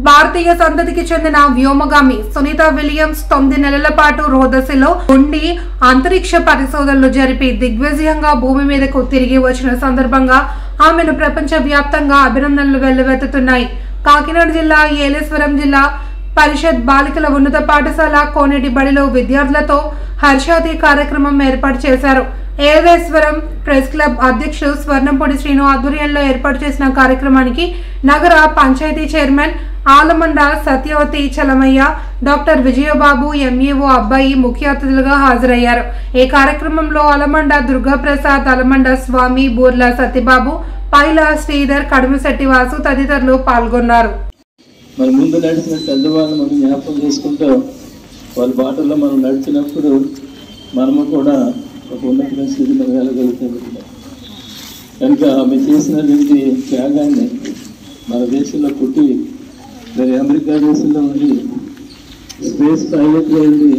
భారతీయ సంతతికి చెందిన వ్యోమగామి సునీత విలియమ్స్ 9 నెలల పాటు రోదసిలో ఉండి అంతరిక్ష పరిశోధనలు జరిపి దిగ్విజయంగా భూమి మీదకు తిరిగి వచ్చిన సందర్భంగా ఆమెను ప్రపంచ వ్యాప్తంగా అభినందనలు వెల్లువెత్తుతున్నాయి. కాకినాడ జిల్లా ఏలేశ్వరం జిల్లా పరిషత్ బాలికల ఉన్నత పాఠశాల కోనేటి బడిలో విద్యార్థులతో హర్షాతి కార్యక్రమం ఏర్పాటు చేశారు. ఏలేశ్వరం ప్రెస్ క్లబ్ అధ్యక్షుడు స్వర్ణంపొడి శ్రీను ఆధ్వర్యంలో ఏర్పాటు చేసిన కార్యక్రమానికి నగర panchayat chairman Alamanda Satyavathi Chalamayya, doctor Vijayababu, MEO అబ్బాయి ముఖ్య అతిథులుగా హాజరయ్యారు. ఈ కార్యక్రమంలో ఆలమండ దుర్గాప్రసాద్, ఆలమండ స్వామి, బూర్ల సత్యబాబు, పైల శ్రీధర్, కడుమశెట్టి వాసు తదితరులు పాల్గొన్నారు. మన ముందు నడిచిన పెద్దవాళ్ళు మనం జ్ఞాపకం చేసుకుంటూ వాళ్ళ బాటల్లో మనం నడిచినప్పుడు మనము కూడా ఒక ఉన్నతమైన స్థితిలో వెళ్ళగలుగుతాం. కనుక ఆమె చేసినటువంటి త్యాగాన్ని మన దేశంలో పుట్టి మరి అమెరికా దేశంలో ఉండి స్పేస్ పైలట్లో ఉండి